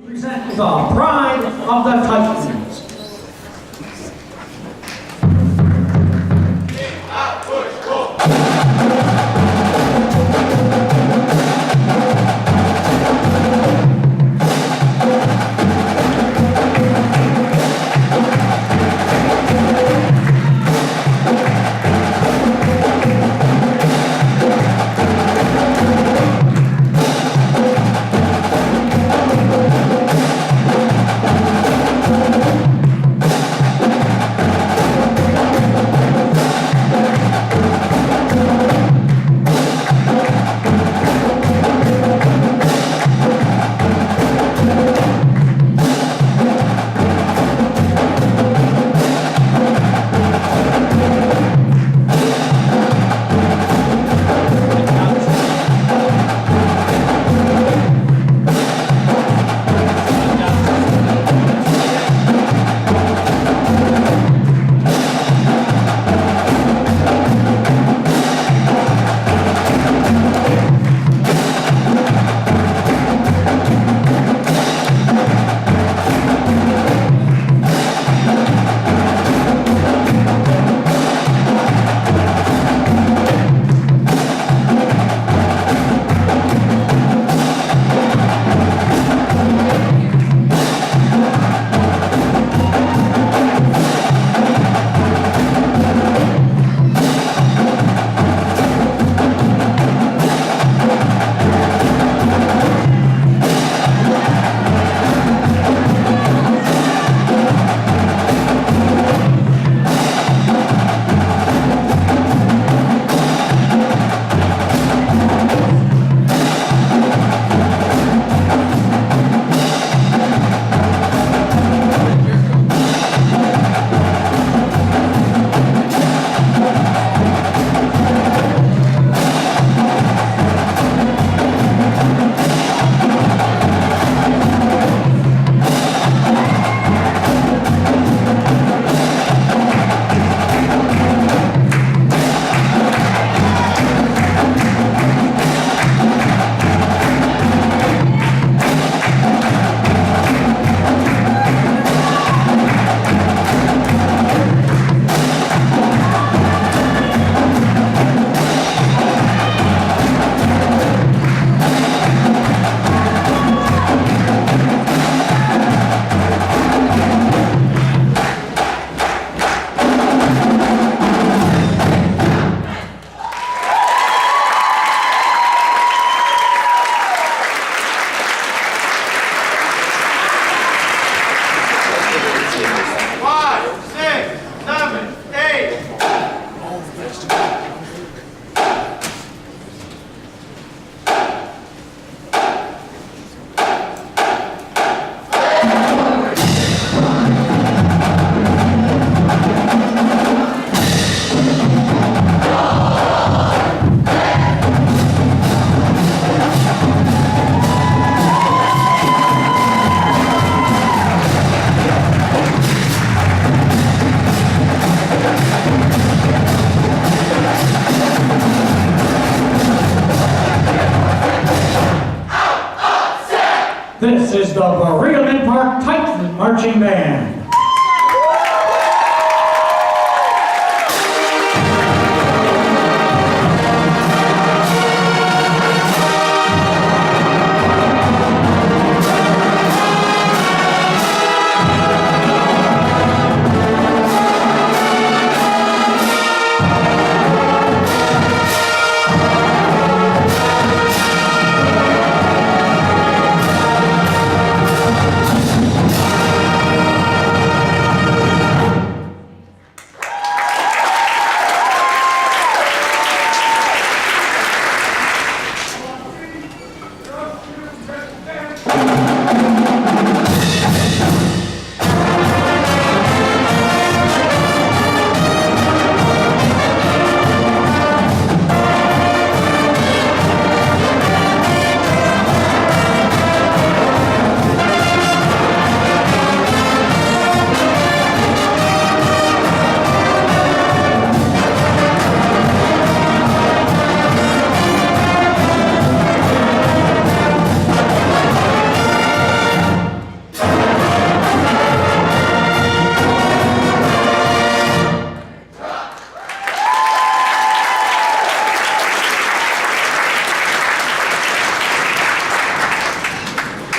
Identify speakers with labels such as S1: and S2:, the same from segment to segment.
S1: Present the pride of the Titans. This is the Berea-Midpark Titan Marching Band.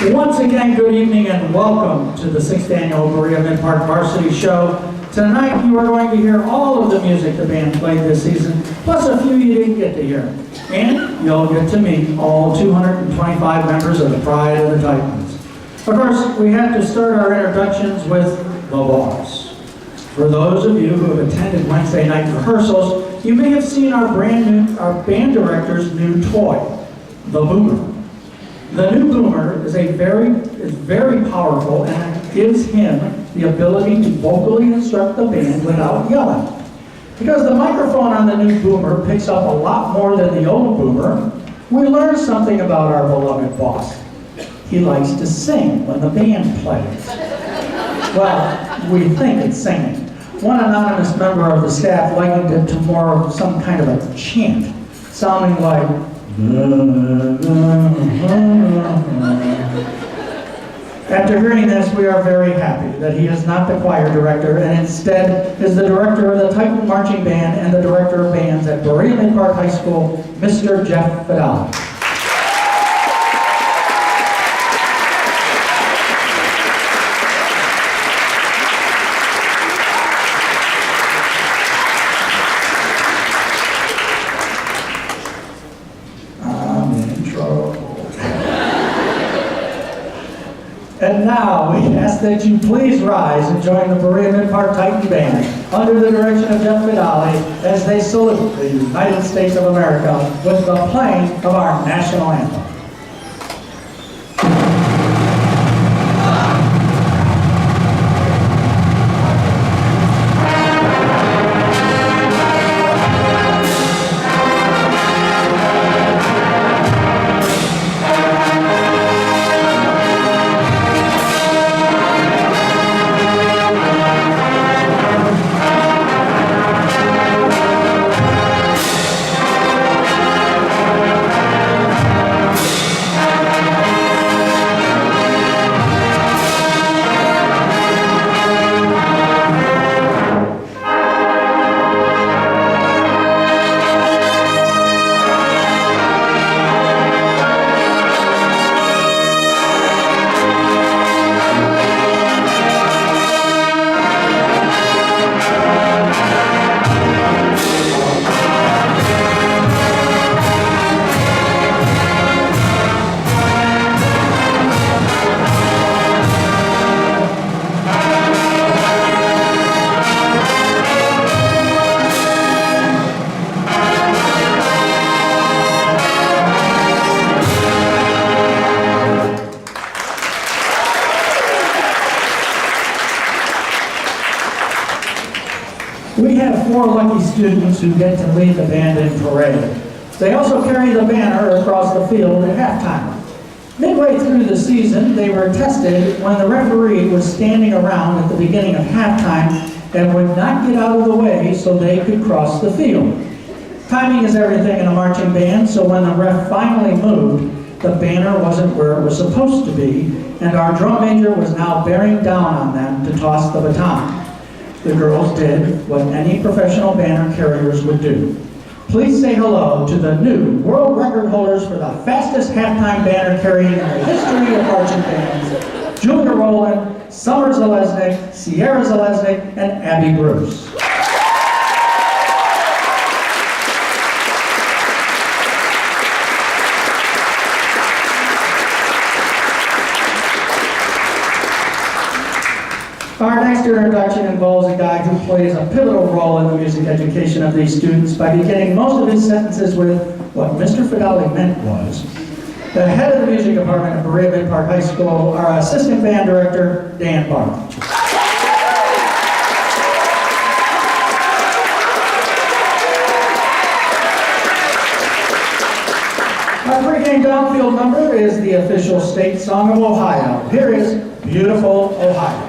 S1: Once again, good evening and welcome to the 6th Annual Berea-Midpark Varsity Show. Tonight you are going to hear all of the music the band played this season, plus a few you didn't get to hear. And you'll get to meet all 225 members of the Pride of the Titans. Of course, we have to start our introductions with the boss. For those of you who have attended Wednesday night rehearsals, you may have seen our band director's new toy, the Boomer. The new Boomer is very powerful, and it gives him the ability to vocally instruct the band without yelling. Because the microphone on the new Boomer picks up a lot more than the old Boomer, we learned something about our beloved boss. He likes to sing when the band plays. Well, we think it's singing. One anonymous member of the staff likened it to more of some kind of a chant, sounding like After hearing this, we are very happy that he is not the choir director and instead is the director of the Titan Marching Band and the director of bands at Berea-Midpark High School, Mr. Jeff Fidel. And now we ask that you please rise and join the Berea-Midpark Titan Band under the direction of Jeff Fidali as they salute the United States of America with the playing of our national anthem. We have 4 lucky students who get to lead the band in parade. They also carry the banner across the field at halftime. Midway through the season, they were tested when the referee was standing around at the beginning of halftime and would not get out of the way so they could cross the field. Timing is everything in a marching band, so when the ref finally moved, the banner wasn't where it was supposed to be, and our drum major was now bearing down on them to toss the baton. The girls did what any professional banner carriers would do. Please say hello to the new world record holders for the fastest halftime banner carrying in the history of marching bands, Julia Rowland, Summer Zalesnik, Sierra Zalesnik, and Abby Bruce. Our next introduction involves a guy who plays a pivotal role in the music education of these students by beginning most of his sentences with what Mr. Fidali meant was. The head of the music department at Berea-Midpark High School, our assistant band director, Dan Barth. Our pregame downfield number is the official state song of Ohio. Here is Beautiful Ohio.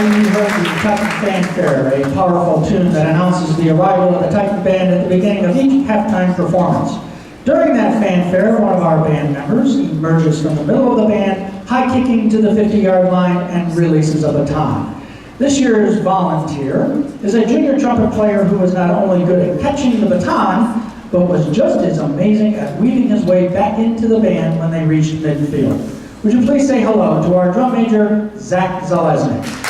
S1: you heard the Titan Fanfare, a powerful tune that announces the arrival of the Titan Band at the beginning of each halftime performance. During that fanfare, one of our band members emerges from the middle of the band, high-kicking to the 50-yard line and releases a baton. This year's volunteer is a junior trumpet player who is not only good at catching the baton, but was just as amazing at weaving his way back into the band when they reached midfield. Would you please say hello to our drum major, Zach Zalesnik.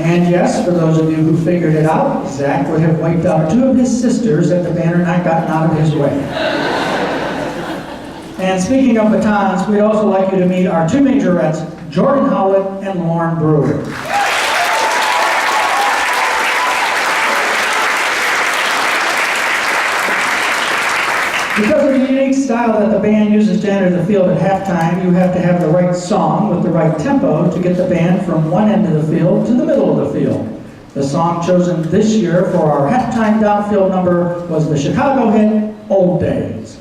S1: And yes, for those of you who figured it out, Zach would have wiped out two of his sisters had the banner not gotten out of his way. And speaking of batons, we'd also like you to meet our two majorettes, Jordan Howlett and Lauren Brewer. Because of the unique style that the band uses to enter the field at halftime, you have to have the right song with the right tempo to get the band from one end of the field to the middle of the field. The song chosen this year for our halftime downfield number was the Chicago hit, Old Days.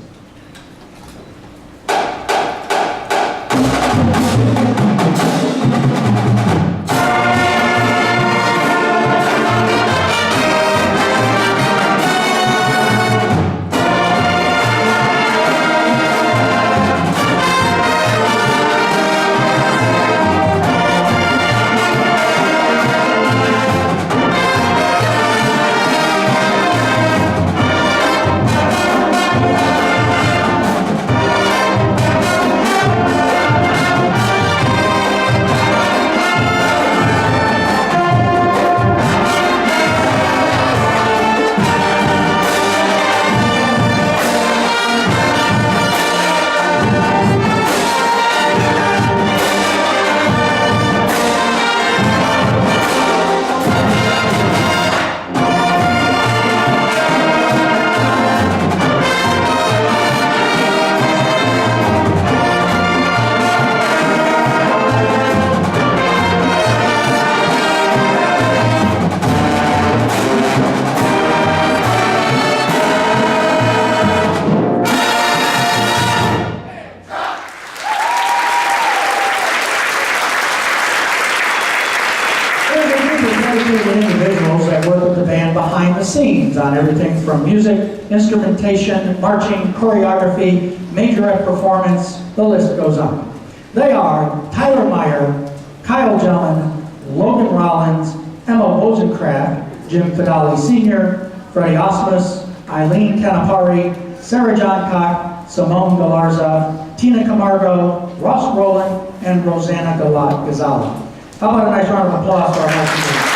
S1: Individuals that work with the band behind the scenes on everything from music, instrumentation, marching, choreography, majorette performance, the list goes on. They are Tyler Meyer, Kyle Jellin, Logan Rollins, Emma Wozencraft, Jim Fidali Sr., Freddie Osmus, Eileen Canapari, Sarah Johncock, Simone Galarza, Tina Camargo, Ross Rowland, and Rosanna Gazala. How about a nice round of applause for our marching band?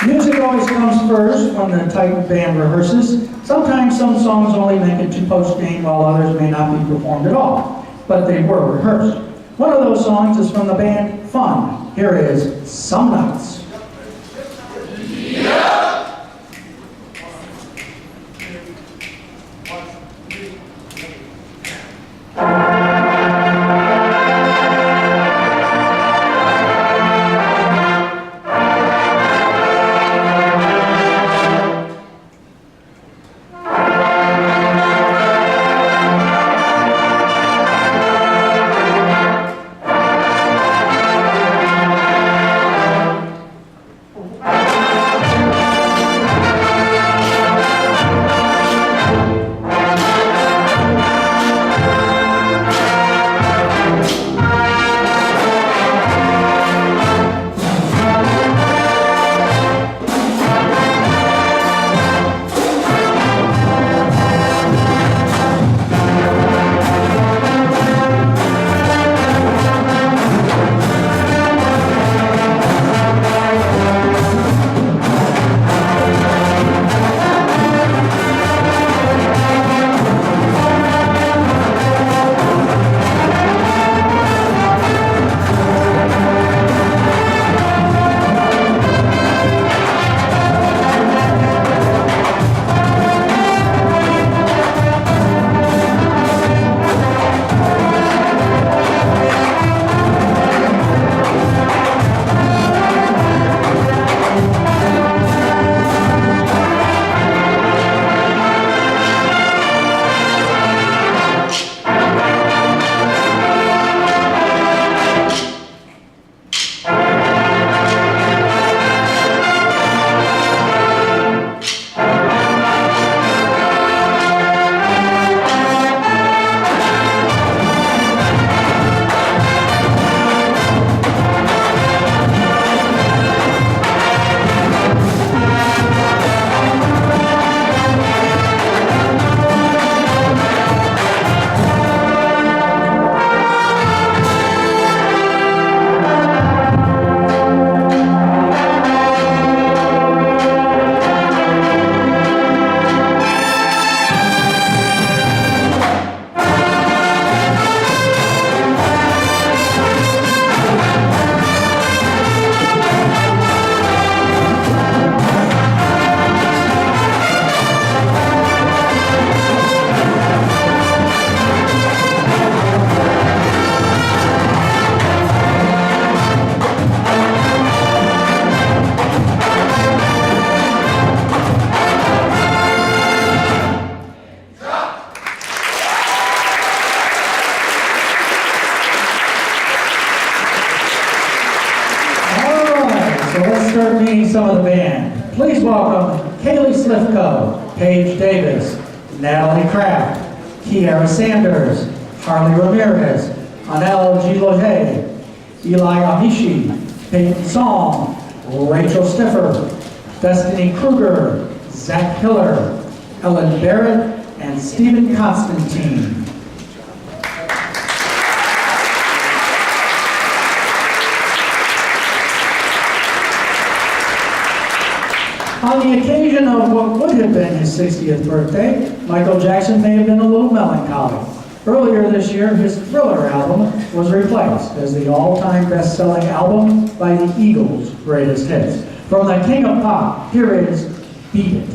S1: Music always comes first when the Titan Band rehearses. Sometimes some songs only make it to post-game while others may not be performed at all, but they were rehearsed. One of those songs is from the band Fun. Here is Some Nights. start meeting some of the band. Please welcome Kaylee Slifko, Paige Davis, Natalie Kraft, Kiara Sanders, Harley Ramirez, Anel Gilote, Eli Amishi, Peyton Song, Rachel Stiffer, Destiny Kruger, Zach Hiller, Ellen Barrett, and Stephen Constantine. On the occasion of what would have been his 60th birthday, Michael Jackson may have been a little melancholy. Earlier this year, his Thriller album was replaced as the all-time best-selling album by the Eagles' greatest hits. From the King of Pop, here is Beat It.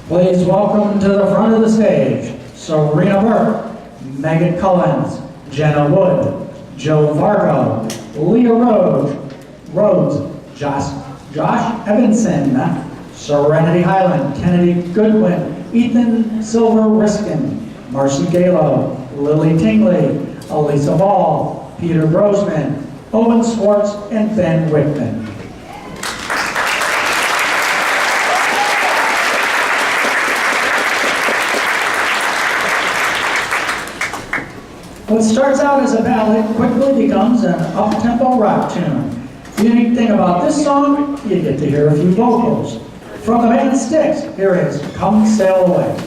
S1: Please welcome to the front of the stage, Serena Burke, Megan Cullens, Jenna Wood, Joe Vargo, Leah Rhodes, Josh Evanson, Serenity Highland, Kennedy Goodwin, Ethan Silver Riskin, Marcy Galo, Lily Tingley, Elisa Ball, Peter Brosman, Owen Swartz, and Ben Whitman. What starts out as a ballad quickly becomes an up-tempo rock tune. The unique thing about this song, you get to hear a few vocals. From the band Styx, here is Come Sail Away.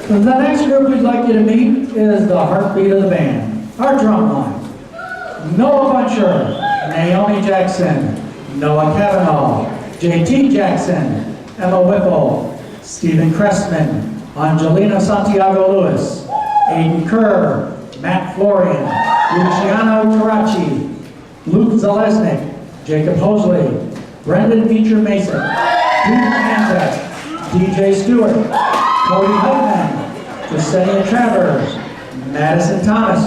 S1: The next group we'd like you to meet is the heartbeat of the band, our drum line. Noah Buncher, Naomi Jackson, Noah Cavanaugh, JT Jackson, Emma Whipple, Stephen Cressman, Angelina Santiago Lewis, Aiden Kerr, Matt Florian, Luciano Tarachi, Luke Zalesnik, Jacob Hosley, Brendan Beecher Mason, Duke Mantek, DJ Stewart, Cody Heitman, Jasenia Travers, Madison Thomas,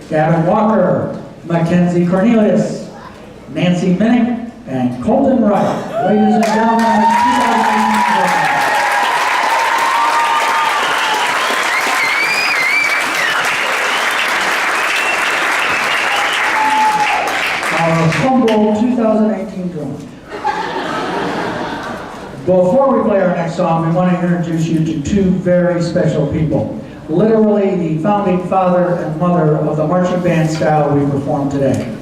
S1: Gavin Walker, Mackenzie Cornelius, Nancy Minnick, and Colton Wright. Ladies and gentlemen, our 2018 program. Our humble 2018 drum. Before we play our next song, we want to introduce you to two very special people. Literally the founding father and mother of the marching band style we perform today.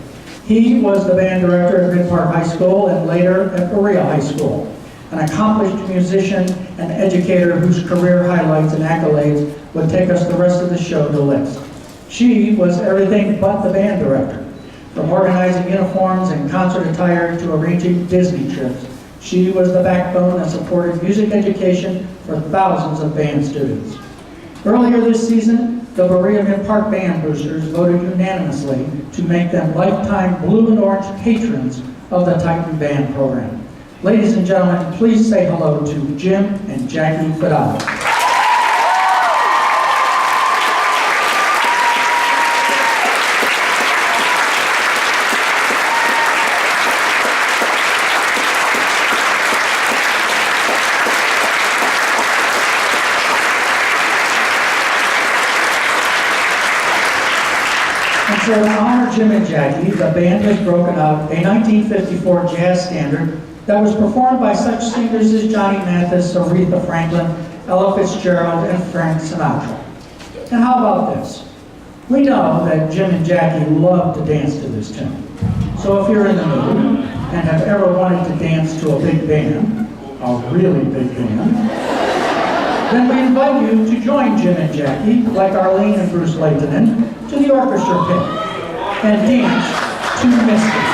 S1: He was the band director at Midpark High School and later at Berea High School, an accomplished musician and educator whose career highlights and accolades would take us the rest of the show to list. She was everything but the band director, from organizing uniforms and concert attire to arranging Disney trips. She was the backbone that supported music education for thousands of band students. Earlier this season, the Berea-Midpark Band Boosters voted unanimously to make them lifetime blue and orange patrons of the Titan Band program. Ladies and gentlemen, please say hello to Jim and Jackie Fidal. So to honor Jim and Jackie, the band has broken up a 1954 jazz standard that was performed by such singers as Johnny Mathis, Aretha Franklin, Ella Fitzgerald, and Frank Sinatra. And how about this? We know that Jim and Jackie love to dance to this tune. So if you're in the mood and have ever wanted to dance to a big band, a really big band, then we invite you to join Jim and Jackie, like Arlene and Bruce Layton, to the orchestra pit and dance to Misty.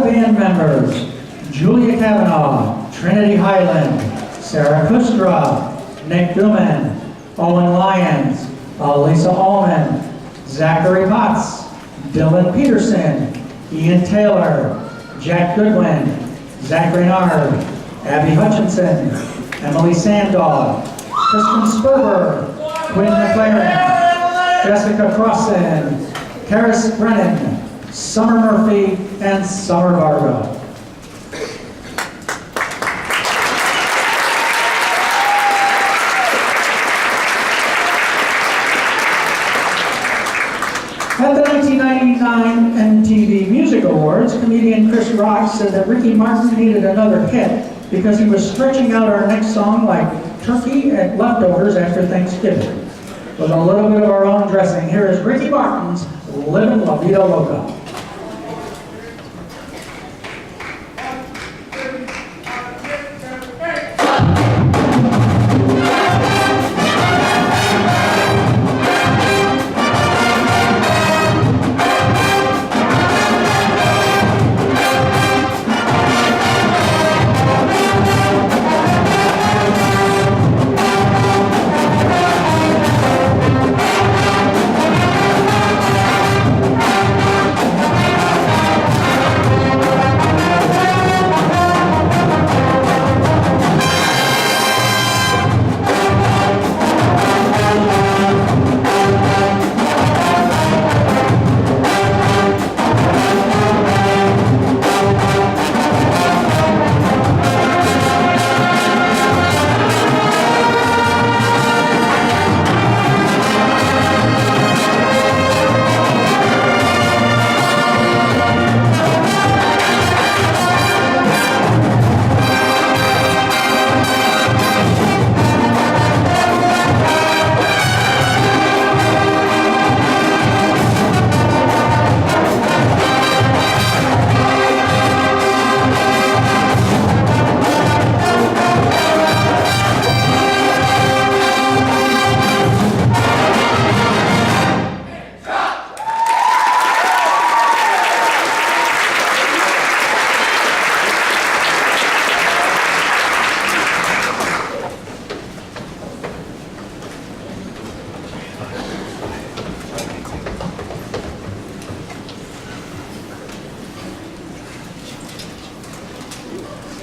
S1: band members: Julia Kavanaugh, Trinity Highland, Sarah Kustra, Nick Duman, Owen Lyons, Lisa Allman, Zachary Potts, Dylan Peterson, Ian Taylor, Jack Goodwin, Zach Reynard, Abby Hutchinson, Emily Sandog, Kristen Sperber, Quinn McLaren, Jessica Crossan, Karis Brennan, Summer Murphy, and Summer Vargo. At the 1999 MTV Music Awards, comedian Chris Rock said that Ricky Martin needed another hit because he was stretching out our next song like turkey and leftovers after Thanksgiving. With a little bit of our own dressing, here is Ricky Martin's Livin' La Vida Loca.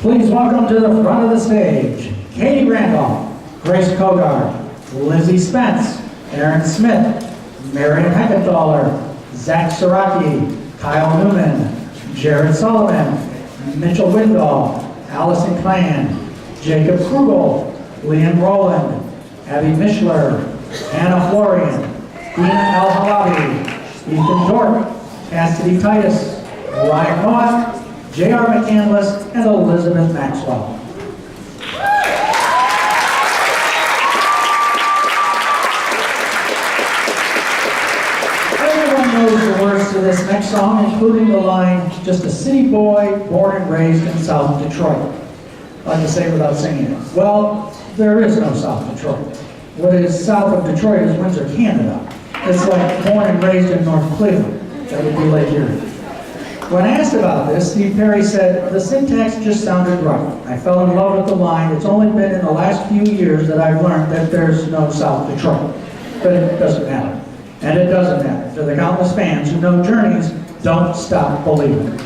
S1: Please welcome to the front of the stage, Katie Randolph, Grace Kogar, Lizzie Spence, Aaron Smith, Marion Heckenthaler, Zach Saraki, Kyle Newman, Jared Sullivan, Mitchell Windall, Allison Clan, Jacob Krugel, Liam Rowland, Abby Mishler, Anna Florian, Dina El Halabi, Ethan Dork, Cassidy Titus, Ryan Moss, J.R. McCandless, and Elizabeth Maxwell. Everyone knows the words to this next song, including the line, "Just a city boy born and raised in South Detroit." I like to say without singing it. Well, there is no South Detroit. What is south of Detroit is Windsor, Canada. It's like born and raised in North Cleveland. That would be Lake Erie. When asked about this, Steve Perry said, "The syntax just sounded right. I fell in love with the line. It's only been in the last few years that I've learned that there's no South Detroit." But it doesn't matter. And it doesn't matter to the countless fans who know Journey's Don't Stop Believing.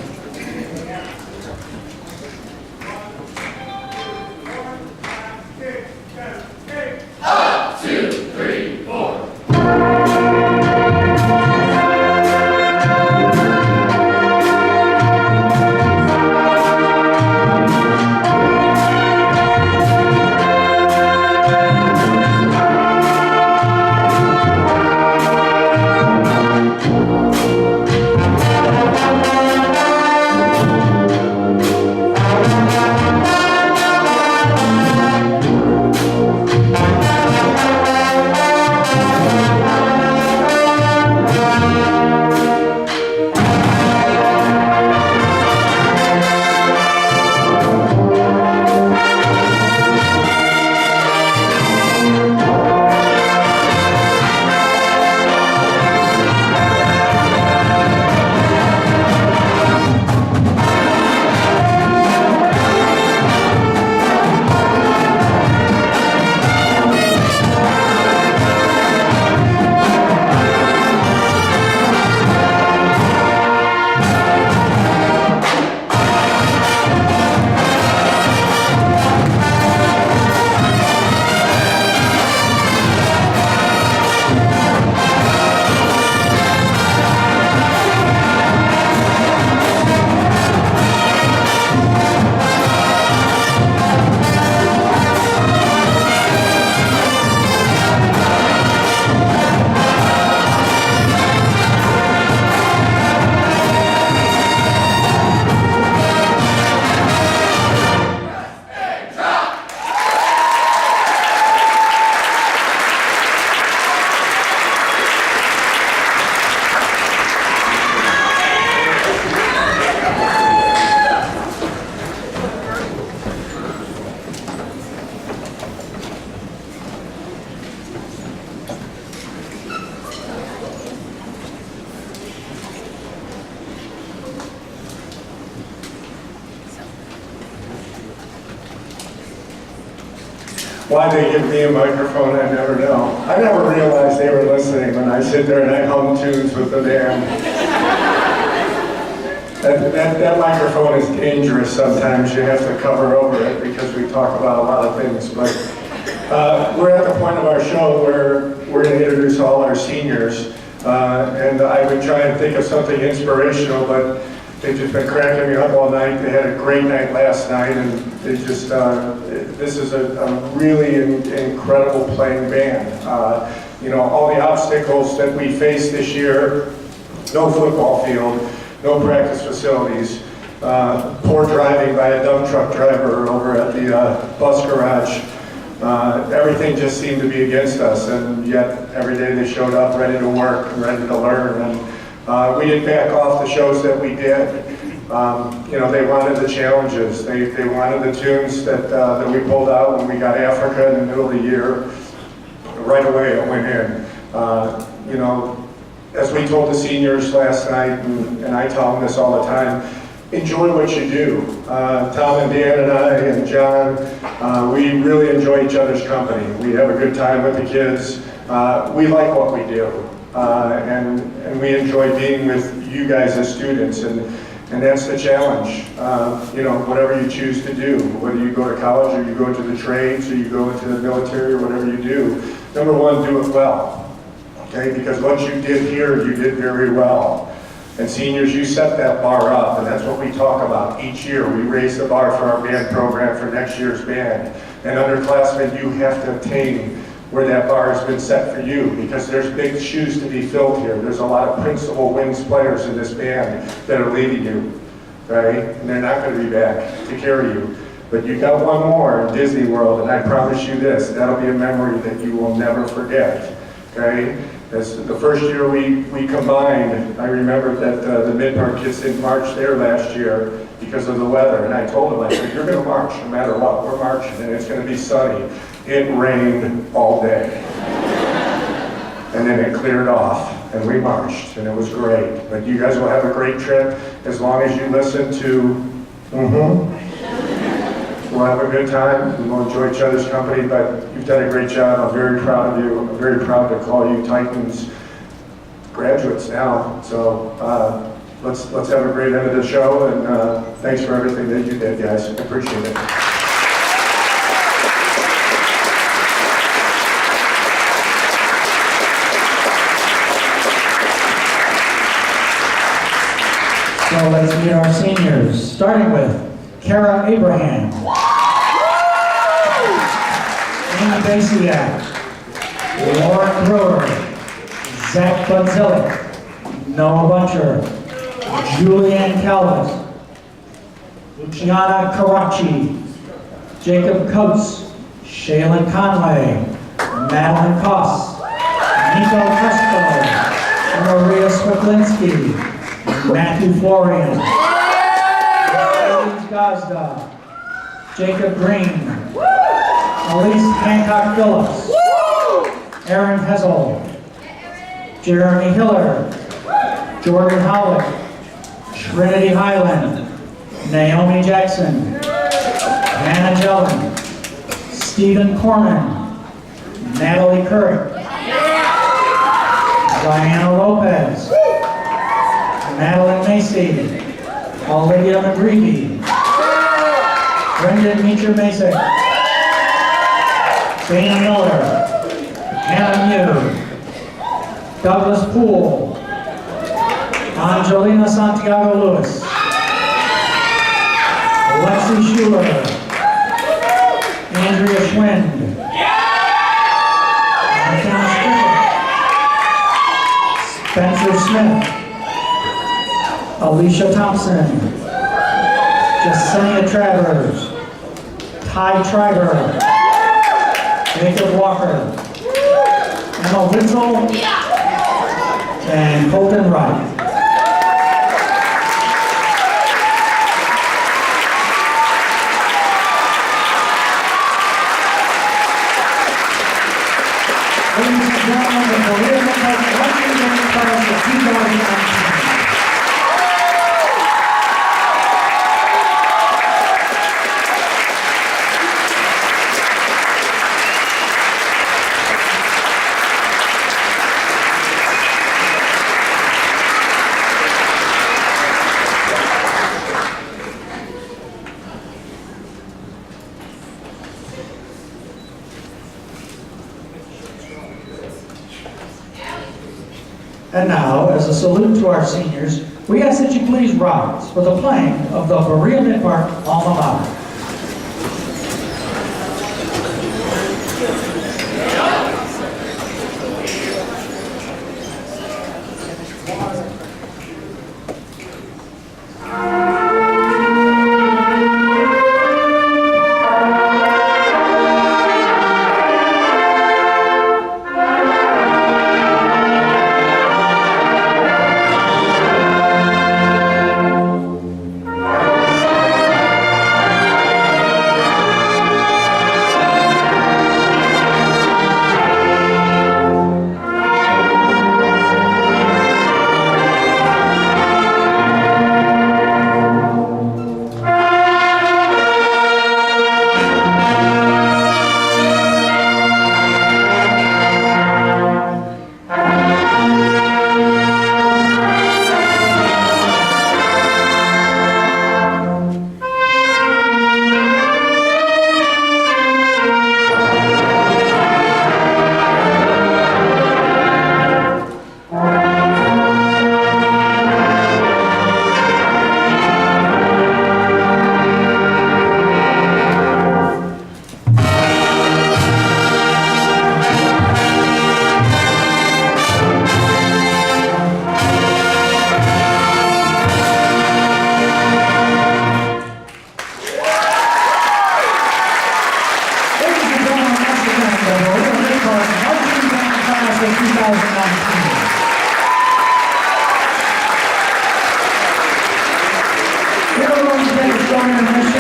S2: Why they give me a microphone, I never know. I never realized they were listening when I sit there and I hum tunes with the band. That microphone is dangerous sometimes. You have to cover over it because we talk about a lot of things. But we're at the point of our show where we're going to introduce all our seniors. And I would try and think of something inspirational, but they've just been cracking me up all night. They had a great night last night, and they just, this is a really incredible playing band. You know, all the obstacles that we faced this year, no football field, no practice facilities, poor driving by a dump truck driver over at the bus garage. Everything just seemed to be against us, and yet every day they showed up ready to work and ready to learn. And we didn't back off the shows that we did. You know, they wanted the challenges. They wanted the tunes that we pulled out when we got Africa in the middle of the year. Right away it went in. You know, as we told the seniors last night, and I tell them this all the time, enjoy what you do. Tom and Dan and I and John, we really enjoy each other's company. We have a good time with the kids. We like what we do. And we enjoy being with you guys as students, and that's the challenge. You know, whatever you choose to do, whether you go to college or you go to the trades or you go into the military or whatever you do, number one, do it well. Okay, because what you did here, you did very well. And seniors, you set that bar up, and that's what we talk about each year. We raise the bar for our band program for next year's band. And underclassmen, you have to attain where that bar has been set for you, because there's big shoes to be filled here. There's a lot of principal wings players in this band that are leaving you, right? And they're not going to be back to carry you. But you got one more in Disney World, and I promise you this, that'll be a memory that you will never forget, okay? As the first year we combined, I remember that the Midpark kids didn't march there last year because of the weather, and I told them, I said, you're going to march no matter what, we're marching, and it's going to be sunny. It rained all day. And then it cleared off, and we marched, and it was great. But you guys will have a great trip as long as you listen to, We'll have a good time, and we'll enjoy each other's company, but you've done a great job. I'm very proud of you. I'm very proud to call you Titans graduates now. So let's have a great end of the show, and thanks for everything that you did, guys. I appreciate it.
S1: So let's meet our seniors, starting with Kara Abraham, Amy Basiak, Lauren Brewer, Zach Bunzillik, Noah Buncher, Julianne Calvis, Luciana Karachi, Jacob Coates, Shaylin Conway, Madeline Koss, Nico Crespo, Maria Swiklinski, Matthew Florian, Gazda, Jacob Green, Elise Hancock Phillips, Aaron Hessel, Jeremy Hiller, Jordan Howlick, Trinity Highland, Naomi Jackson, Hannah Jellin, Stephen Corman, Natalie Currick, Diana Lopez, Madeline Macy, Olivia McGreevy, Brendan Meacher-Masick, Dana Miller, Hannah Mew, Douglas Poole, Angelina Santiago Lewis, Alexi Schuler, Andrea Schwind, McKenna Strickland, Spencer Smith, Alicia Thompson, Jasenia Travers, Ty Triber, Jacob Walker, Emma Witzel, and Colton Wright. Ladies and gentlemen, the Berea-Midpark Varsity class of 2019. And now, as a salute to our seniors, we ask that you please rise for the playing of the Berea-Midpark alma mater.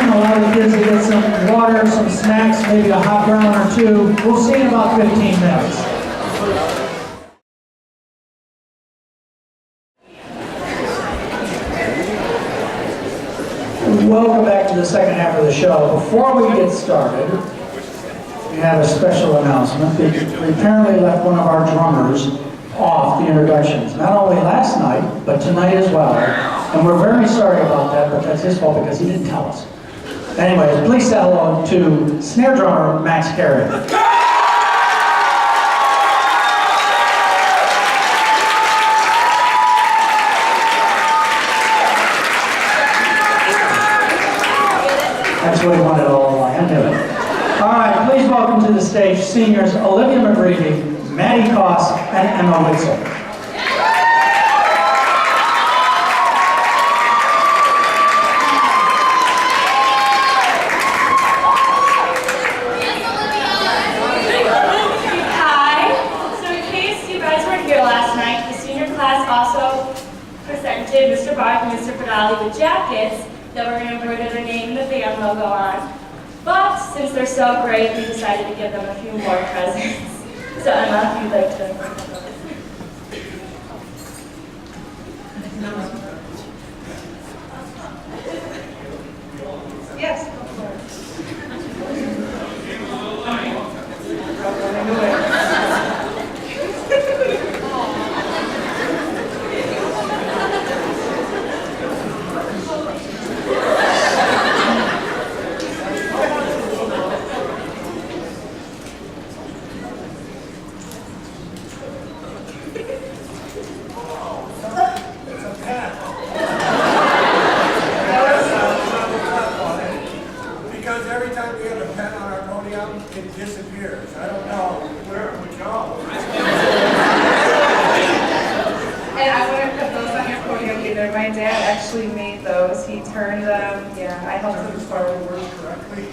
S1: Allow the kids to get some water, some snacks, maybe a hot brown or two. We'll see in about 15 minutes. Welcome back to the second half of the show. Before we get started, we have a special announcement. We apparently left one of our drummers off the introductions, not only last night, but tonight as well. And we're very sorry about that, but that's his fault because he didn't tell us. Anyways, please say hello to snare drummer Max Carey. That's what he wanted all along, I knew it. All right, please welcome to the stage seniors Olivia McGreevy, Maddie Koss, and Emma Witzel.
S3: Mr. Bark and Mr. Pedali with jackets that we're going to embroider their name and the band logo on. But since they're so great, we decided to give them a few more presents. So Emma, if you'd like to. Yes, go for it.
S4: It disappears. I don't know where it would go.
S5: And I wouldn't put those on your podium either. My dad actually made those. He turned them. Yeah, I helped him
S4: Spell the words correctly.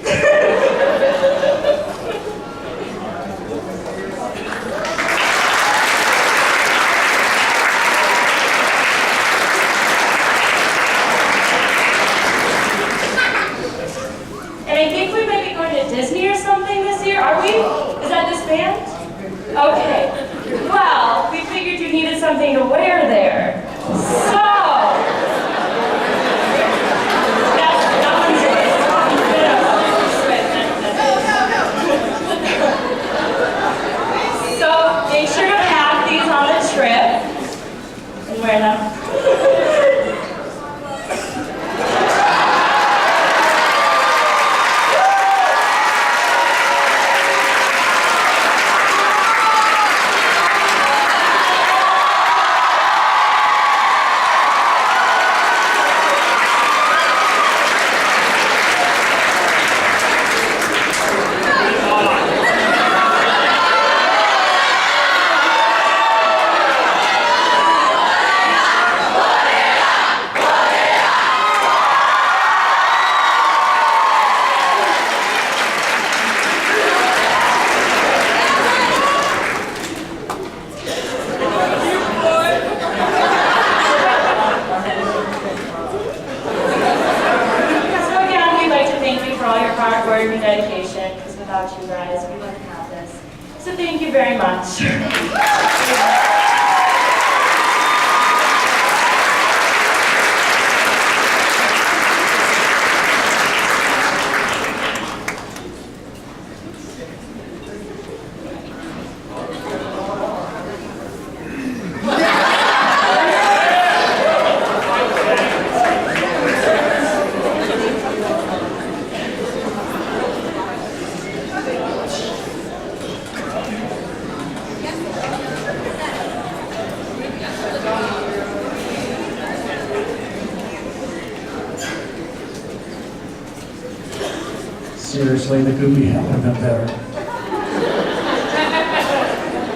S3: And I think we might be going to Disney or something this year. Are we? Is that this band? Okay. Well, we figured you needed something to wear there. So, so make sure to have these on the trip and wear them. So thank you very much.
S1: Seriously, the Goopy hat would have been better.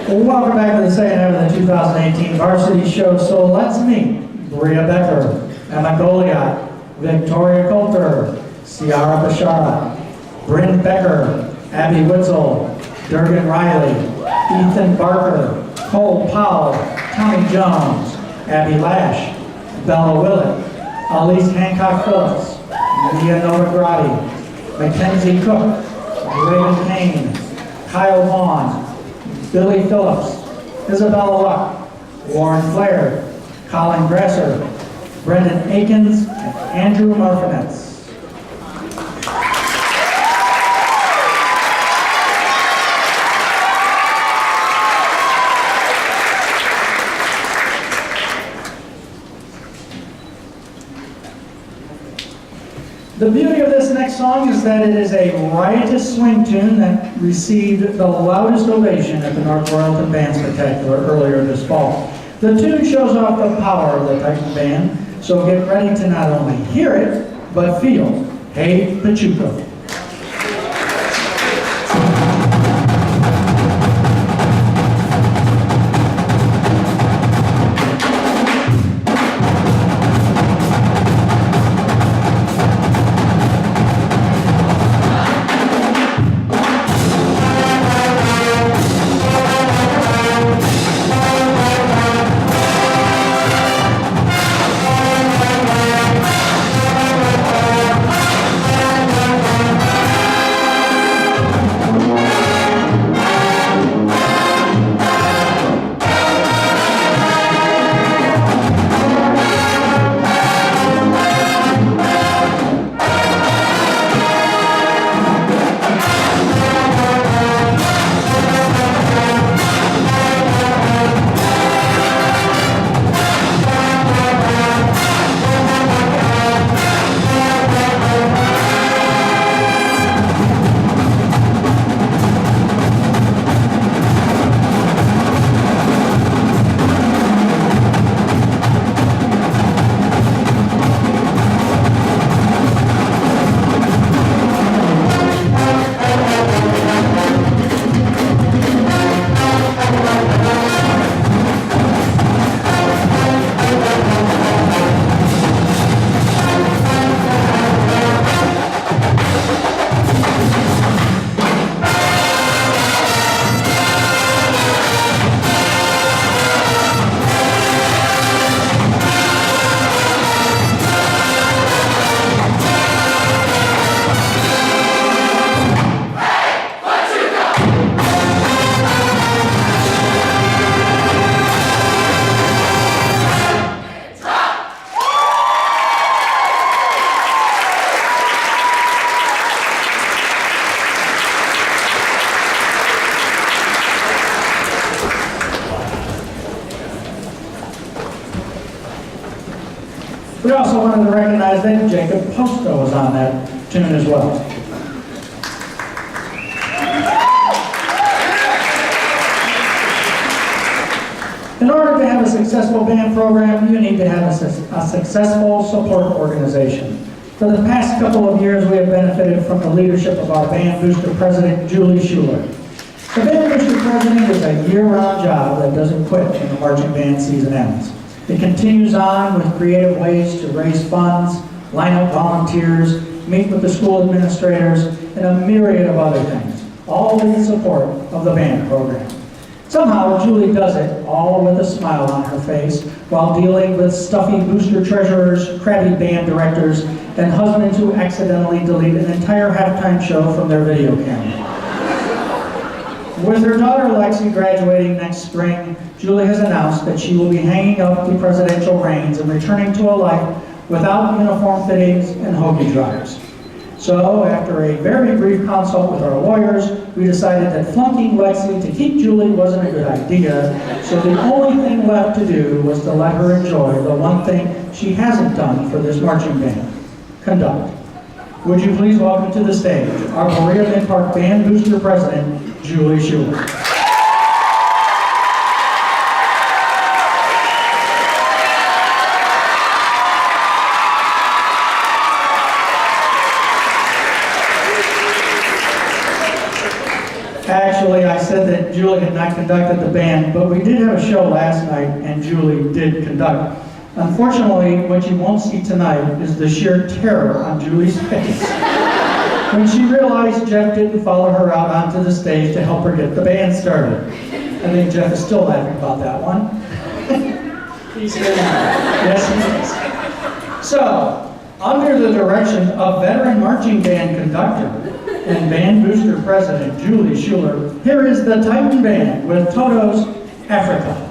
S1: Well, welcome back to the second half of the 2018 Varsity Show. So let's meet Bria Becker, Emma Goliath, Victoria Coulter, Ciara Bashara, Bryn Becker, Abby Witzel, Durgan Riley, Ethan Barker, Cole Powell, Tommy Jones, Abby Lash, Bella Willett, Elise Hancock Phillips, Mia Novagrati, Mackenzie Cook, Raven Kane, Kyle Vaughn, Billy Phillips, Isabella Luck, Warren Flair, Colin Grasser, Brendan Akins, and Andrew Marfinetz. The beauty of this next song is that it is a riotous swing tune that received the loudest ovation at the North Royalton Band Spectacular earlier this fall. The tune shows off the power of the Titan Band, so get ready to not only hear it, but feel Hey Pachuco. We also wanted to recognize that Jacob Posto was on that tune as well. In order to have a successful band program, you need to have a successful support organization. For the past couple of years, we have benefited from the leadership of our band booster president, Julie Schuler. The band booster president is a year-round job that doesn't quit when the marching band season ends. It continues on with creative ways to raise funds, line up volunteers, meet with the school administrators, and a myriad of other things, all in support of the band program. Somehow, Julie does it all with a smile on her face while dealing with stuffy booster treasurers, crabby band directors, and husbands who accidentally delete an entire halftime show from their video camera. With her daughter Lexi graduating next spring, Julie has announced that she will be hanging up the presidential reins and returning to a life without uniform fittings and hoagie drives. So, after a very brief consult with our lawyers, we decided that flunking Lexi to keep Julie wasn't a good idea, so the only thing left to do was to let her enjoy the one thing she hasn't done for this marching band: conduct. Would you please welcome to the stage our Berea-Midpark Band Booster President, Julie Schuler. Actually, I said that Julie had not conducted the band, but we did have a show last night, and Julie did conduct. Unfortunately, what you won't see tonight is the sheer terror on Julie's face when she realized Jeff didn't follow her out onto the stage to help her get the band started. I think Jeff is still laughing about that one. He's here now. Yes, he is. So, under the direction of veteran marching band conductor and band booster president Julie Schuler, here is the Titan Band with Toto's Africa.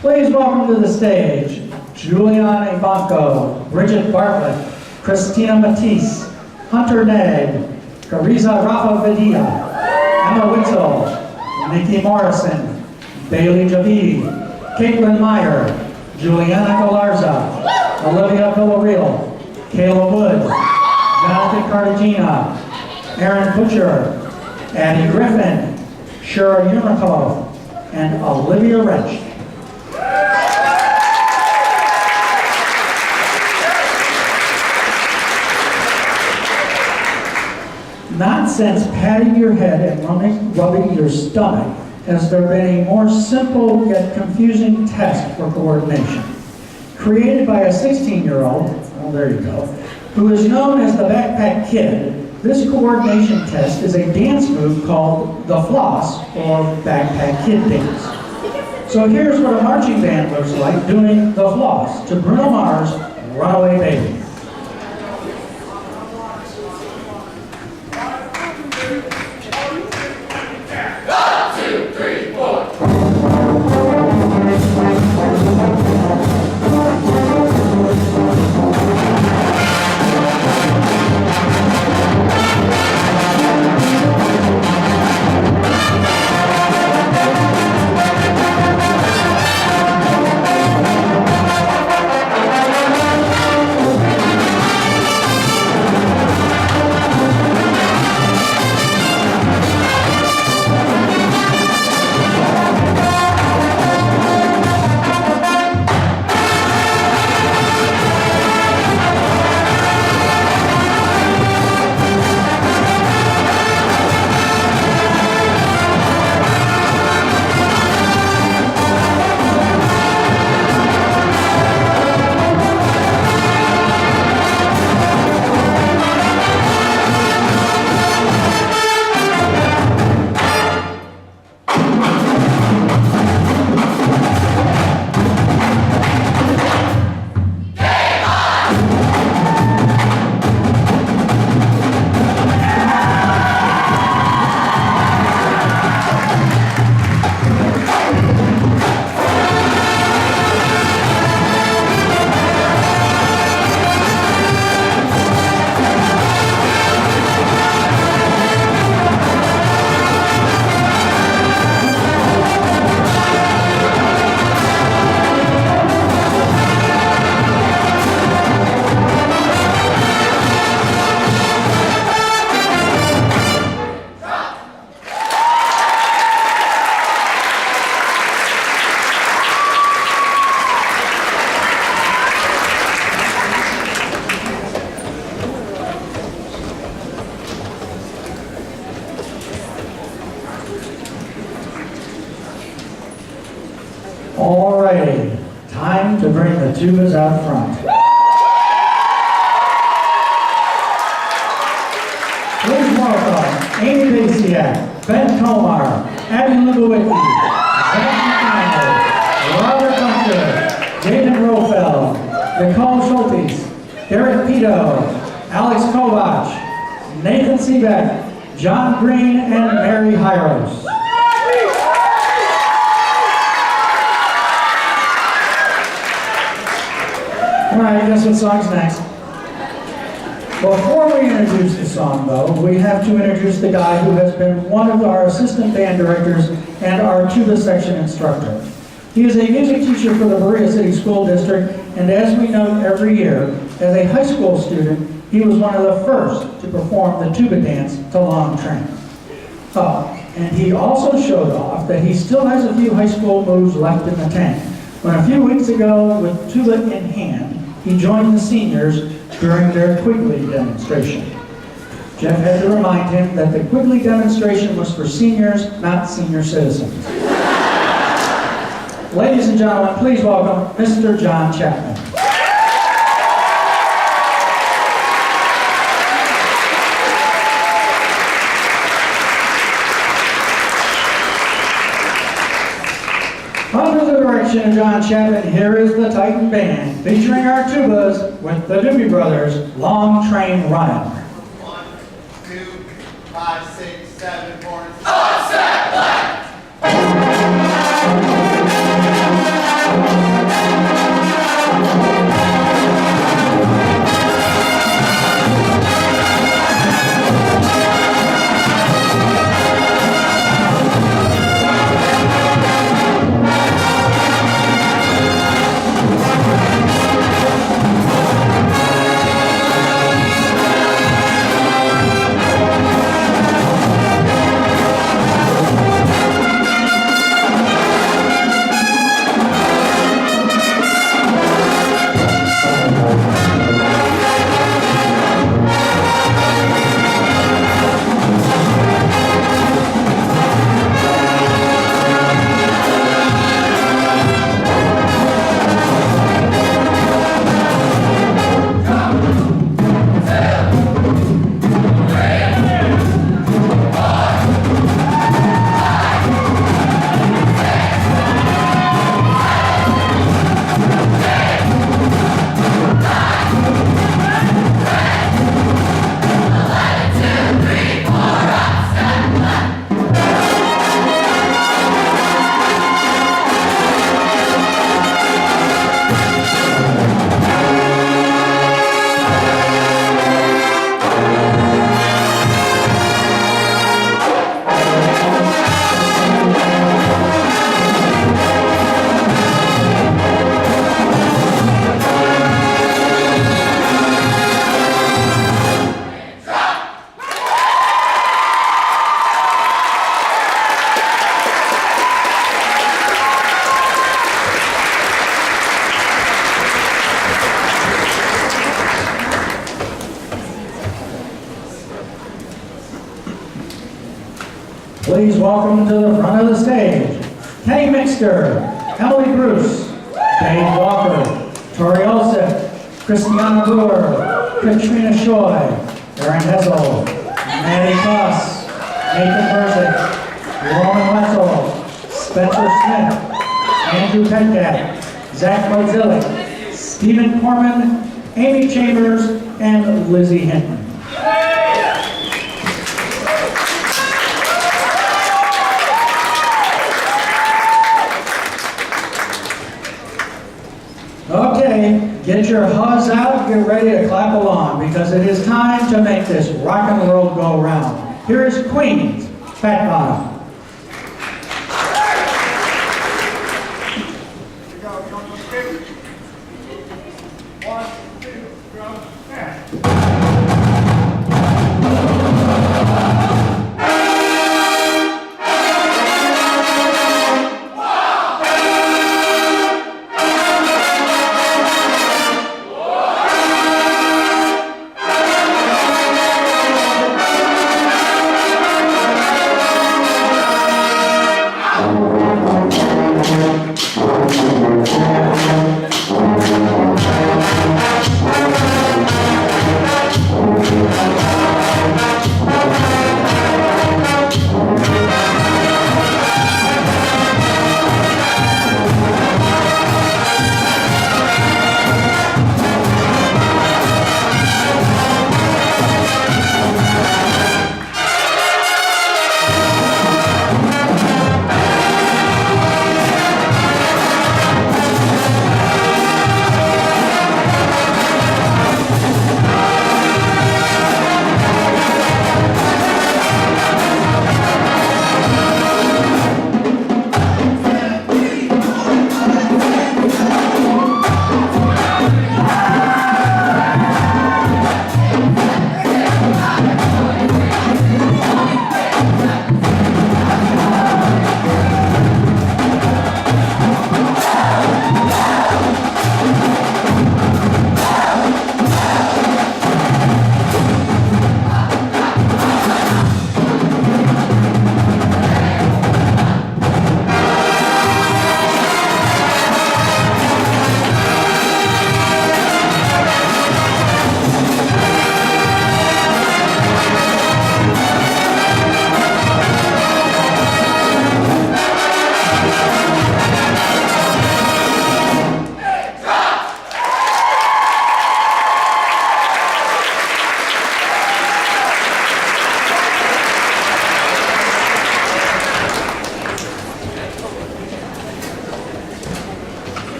S1: Please welcome to the stage Juliana Ivanko, Bridget Bartlett, Christina Matisse, Hunter Nag, Cariza Rafa Vedilla, Emma Witzel, Nikki Morrison, Bailey Javid, Caitlin Meyer, Juliana Galarza, Olivia Villarreal, Kayla Wood, Jonathan Cartagena, Aaron Butcher, Addie Griffin, Shura Unikov, and Olivia Wrench. Not since patting your head and rubbing your stomach has there been a more simple yet confusing test for coordination. Created by a 16-year-old, oh there you go, who is known as the Backpack Kid, this coordination test is a dance move called the floss, or Backpack Kid dance. So here's what a marching band looks like doing the floss to Bruno Mars' Runaway Baby. righty. Time to bring the tubas out front. Please welcome Amy Basiak, Ben Tomar, Abby Lubowicki, Zach McDonald, Robert Bunker, Jaden Rofeld, Nicole Schultes, Derek Pito, Alex Kovach, Nathan Seebeck, John Green, and Mary Hyros. All right, guess what song's next? Before we introduce the song, though, we have to introduce the guy who has been one of our assistant band directors and our tuba section instructor. He is a music teacher for the Berea City School District, and as we note every year, as a high school student, he was one of the first to perform the tuba dance to Long Train. Oh, and he also showed off that he still has a few high school moves left in the tank, when a few weeks ago, with tuba in hand, he joined the seniors during their Quigley demonstration. Jeff had to remind him that the Quigley demonstration was for seniors, not senior citizens. Ladies and gentlemen, please welcome Mr. John Chapman. Under the direction of John Chapman, here is the Titan Band, featuring our tubas with the Doobie Brothers, Long Train Running.
S6: 1, 2, 5, 6, 7, 4,
S1: Please welcome to the front of the stage, Kenny Mixter, Emily Bruce, Dave Walker, Tori Olseth, Christiana Brewer, Katrina Shoy, Aaron Hessel, Manny Koss, Nathan Merzick, Lauren Wetzel, Spencer Smith, Andrew Petcat, Zach Mozillik, Stephen Corman, Amy Chambers, and Lizzie Hinton. Okay, get your hugs out, get ready to clap along, because it is time to make this rock and roll go round. Here is Queen's Fat Bottom.
S4: Here we go. You want to skip? 1, 2, drum, and.
S6: One,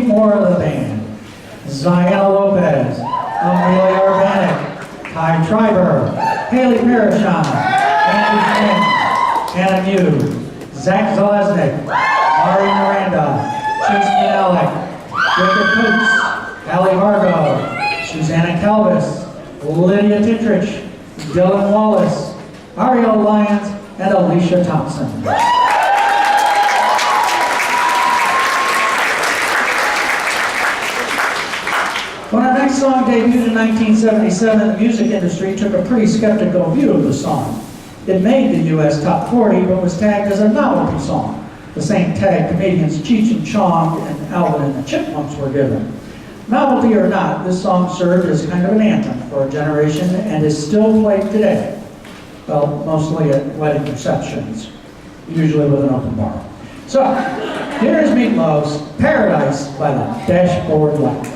S1: more of the band. Ziana Lopez, Amelia Urbanic, Ty Triber, Haley Parashon, Andy Finn, Hannah Mew, Zach Zalesnik, Ari Miranda, Chase Alec, Jacob Coots, Allie Vargo, Susanna Calvis, Lydia Titrich, Dylan Wallace, Ariel Lyons, and Alicia Thompson. When our next song debuted in 1977, the music industry took a pretty skeptical view of the song. It made the U.S. Top 40, but was tagged as a novelty song. The same tag comedians Cheech and Chong and Alvin and the Chipmunks were given. Novelty or not, this song served as kind of an anthem for a generation and is still played today. Well, mostly at wedding receptions, usually with an open bar. So, here is Meatloaf's Paradise by the Dashboard Light.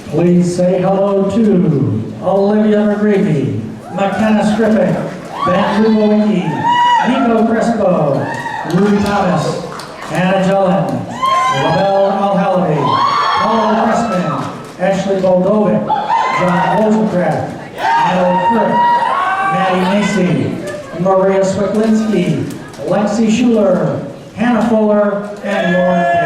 S1: Please say hello to Olivia McGreevy, McKenna Skripek, Ben Lubowicki, Nico Crespo, Louis Thomas, Anna Jellin, Lavelle Alhalaby, Paul Pressman, Ashley Boldovic, John Rosencraft, Natalie Kirk, Maddie Macy, Maria Swiklinski, Lexi Schuler, Hannah Fuller, and Lauren Page.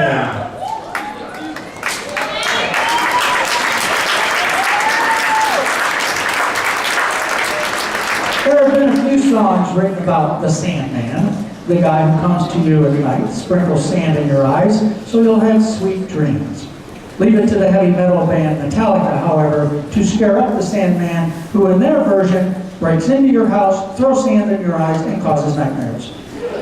S1: There have been a few songs written about the Sandman, the guy who comes to you at night, sprinkles sand in your eyes, so you'll have sweet dreams. Leave it to the heavy metal band Metallica, however, to scare up the Sandman, who in their version breaks into your house, throws sand in your eyes, and causes nightmares.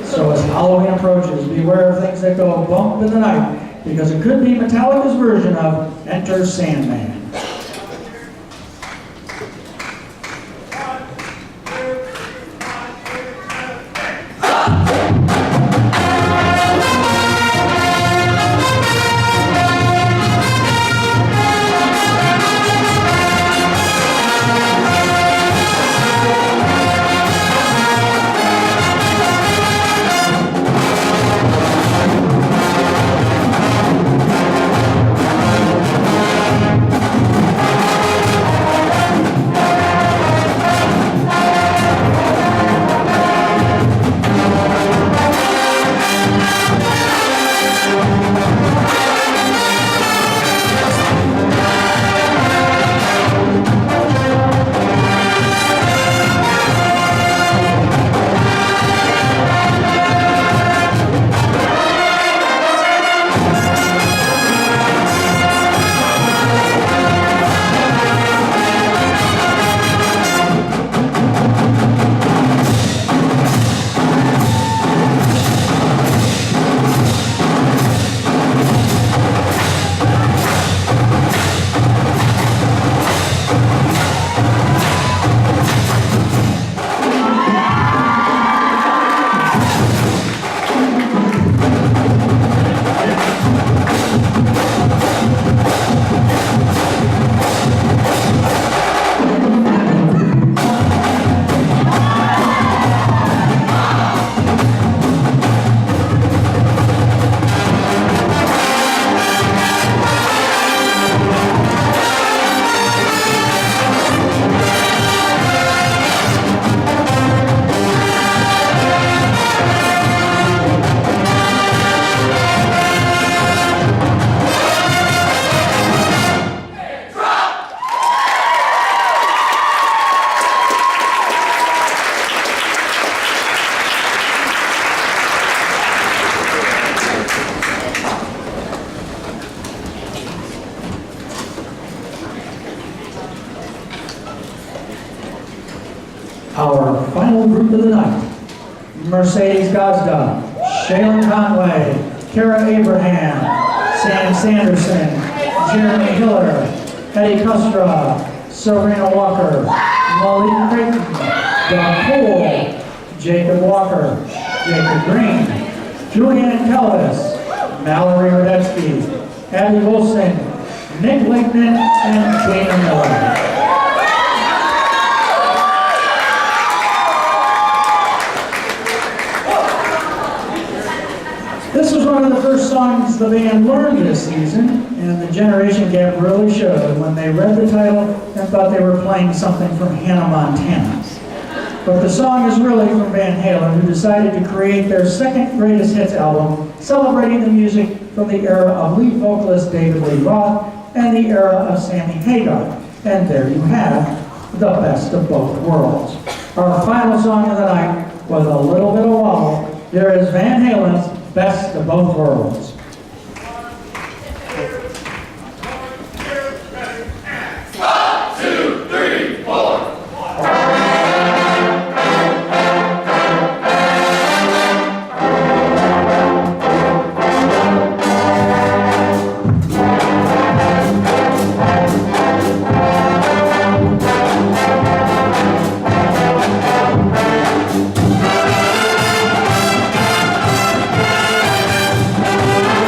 S1: So as Halloween approaches, beware of things that go bump in the night, because it could be Metallica's version of Enter Sandman. Our final group of the night: Mercedes Gazda, Shaylin Conway, Kara Abraham, Sam Sanderson, Jeremy Hiller, Eddie Custra, Serena Walker, Molly Creighton, Don Poole, Jacob Walker, Jacob Green, Julianne Kellis, Mallory Radetsky, Abby Wilson, Nick Lignan, and Dana Miller. This was one of the first songs the band learned this season, and the generation gap really showed when they read the title and thought they were playing something from Hannah Montana. But the song is really from Van Halen, who decided to create their second greatest hits album, celebrating the music from the era of lead vocalist David Lee Roth and the era of Sammy Hagar. And there you have the best of both worlds. Our final song of the night was a little bit of wobble. Here is Van Halen's Best of Both Worlds.
S7: Thank you.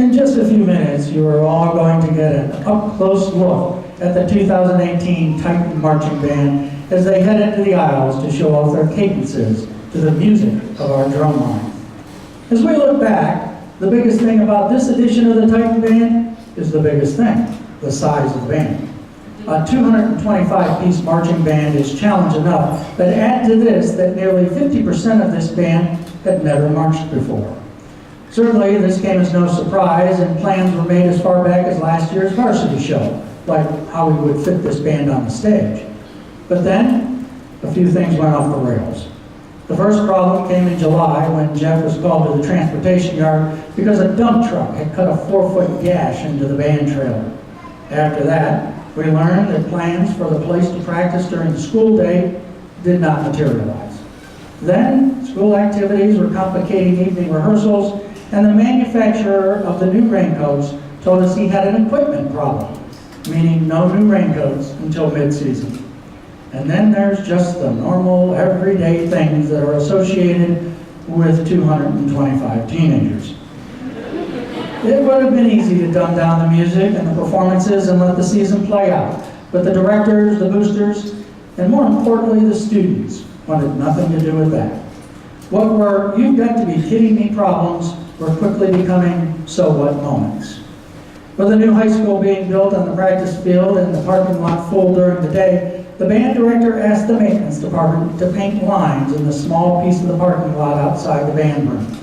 S1: In just a few minutes, you are all going to get an up-close look at the 2018 Titan Marching Band as they head into the aisles to show off their cadences to the music of our drum line. As we look back, the biggest thing about this edition of the Titan Band is the biggest thing, the size of the band. A 225-piece marching band is challenge enough, but add to this that nearly 50% of this band had never marched before. Certainly, this came as no surprise, and plans were made as far back as last year's Varsity show, like how we would fit this band on the stage. But then, a few things went off the rails. The first problem came in July when Jeff was called to the transportation yard because a dump truck had cut a 4-foot gash into the band trailer. After that, we learned that plans for the place to practice during the school day did not materialize. Then, school activities were complicating evening rehearsals, and the manufacturer of the new raincoats told us he had an equipment problem, meaning no new raincoats until mid-season. And then there's just the normal, everyday things that are associated with 225 teenagers. It would have been easy to dumb down the music and the performances and let the season play out, but the directors, the boosters, and more importantly, the students wanted nothing to do with that. What were "you've got to be kidding me" problems were quickly becoming "so what" moments. With the new high school being built on the practice field and the parking lot full during the day, the band director asked the maintenance department to paint lines in the small piece of the parking lot outside the band room.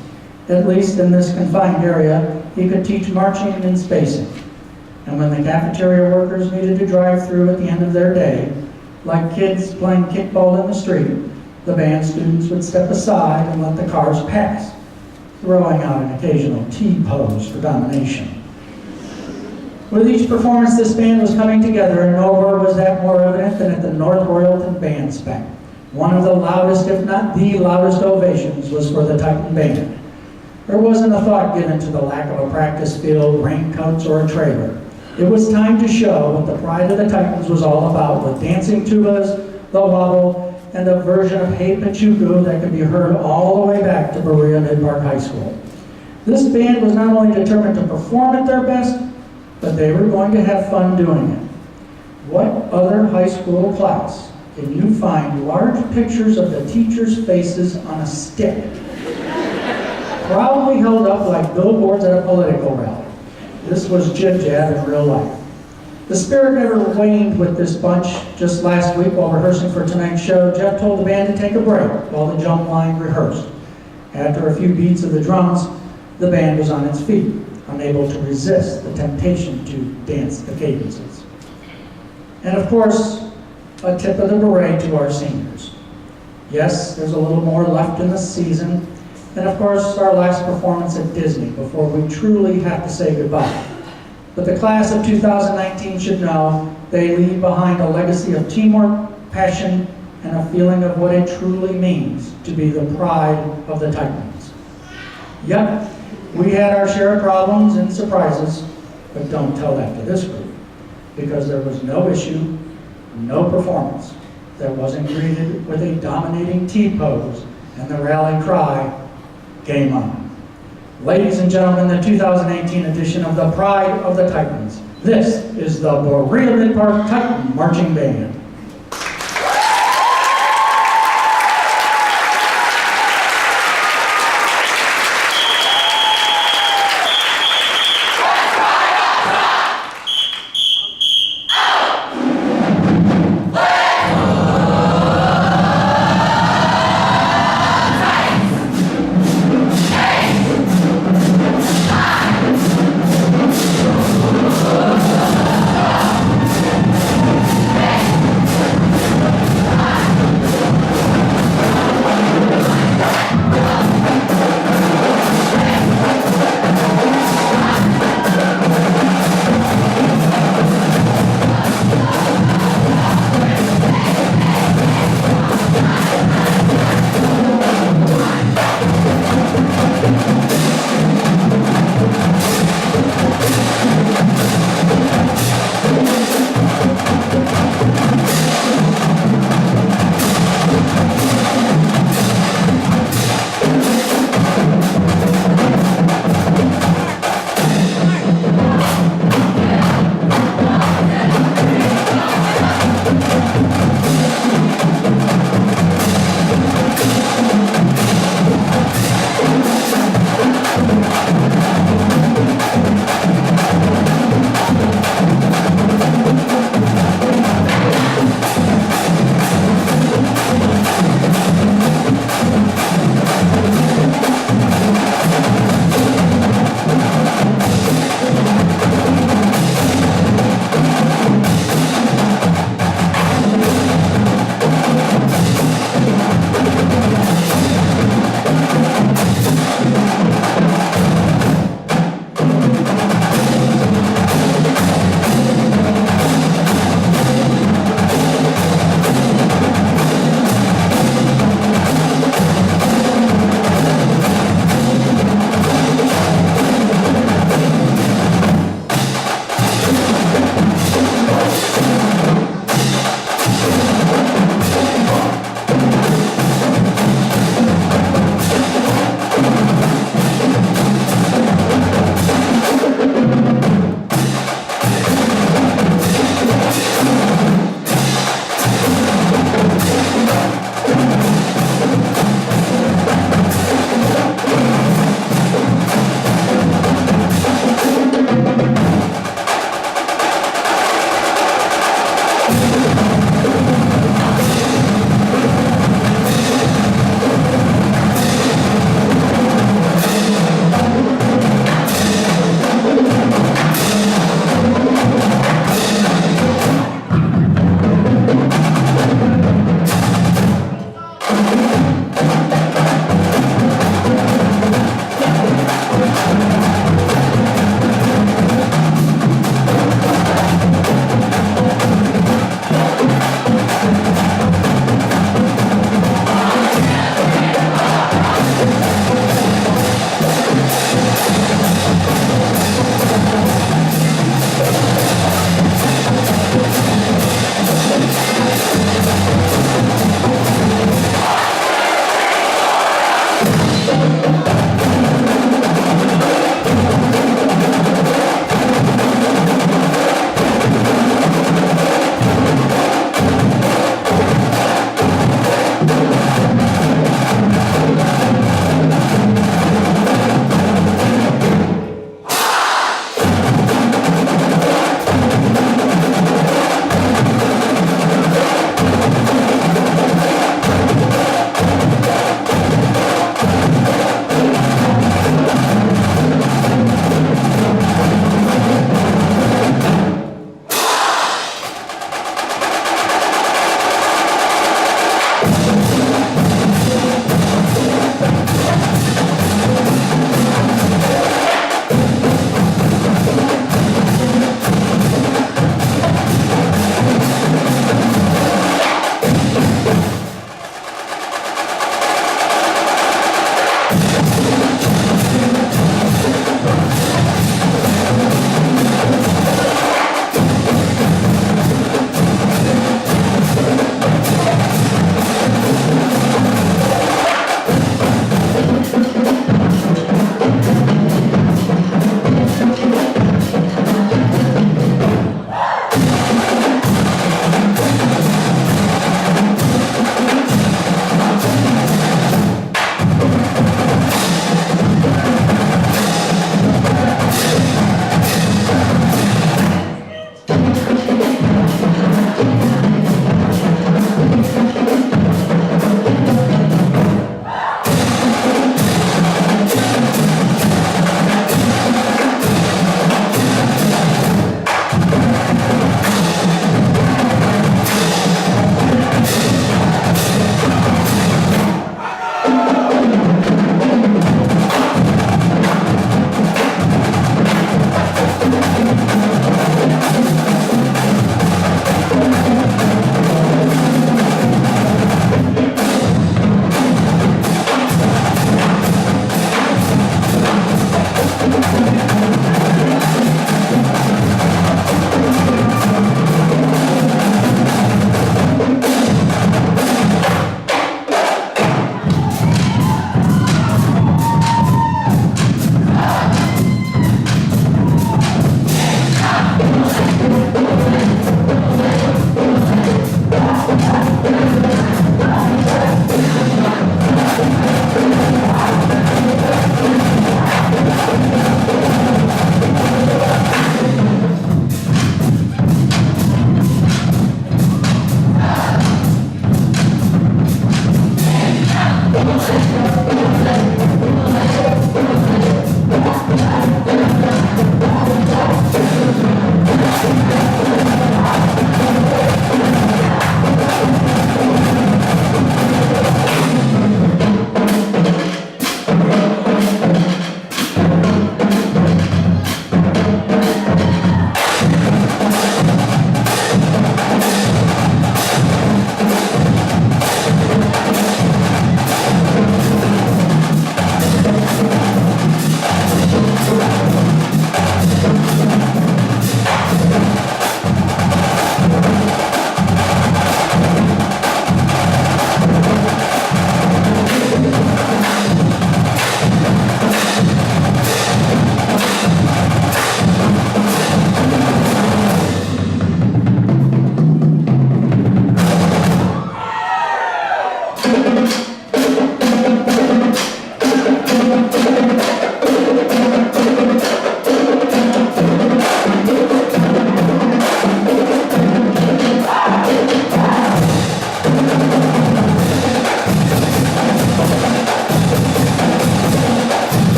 S1: At least in this confined area, he could teach marching and spacing. And when the cafeteria workers needed to drive through at the end of their day, like kids playing kickball in the street, the band students would step aside and let the cars pass, throwing out an occasional T-pose for domination. With each performance, this band was coming together, and nowhere was that more evident than at the North Royalton Band Spec. One of the loudest, if not the loudest, ovations was for the Titan Band. There wasn't a thought given to the lack of a practice field, raincoats, or a trailer. It was time to show what the pride of the Titans was all about, with dancing tubas, the wobble, and a version of Hey Pachuku that could be heard all the way back to Berea-Midpark High School. This band was not only determined to perform at their best, but they were going to have fun doing it. What other high school class can you find large pictures of the teachers' faces on a stick, proudly held up like billboards at a political rally? This was jib-jab in real life. The spirit never waned with this bunch. Just last week, while rehearsing for tonight's show, Jeff told the band to take a break while the jump line rehearsed. After a few beats of the drums, the band was on its feet, unable to resist the temptation to dance the cadences. And of course, a tip of the beret to our seniors. Yes, there's a little more left in the season, and of course, our last performance at Disney before we truly have to say goodbye. But the class of 2019 should know they leave behind a legacy of teamwork, passion, and a feeling of what it truly means to be the pride of the Titans. Yep, we had our share of problems and surprises, but don't tell that to this group, because there was no issue, no performance that wasn't greeted with a dominating T-pose and the rally cry, "Game on." Ladies and gentlemen, the 2018 edition of the Pride of the Titans. This is the Berea-Midpark Titan Marching Band.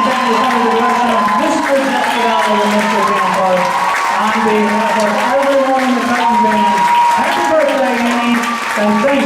S1: thank you for the direction of Mr. Jackie and Mr. Van Park. On behalf of everyone in the Titan Band, happy birthday, Annie, and thank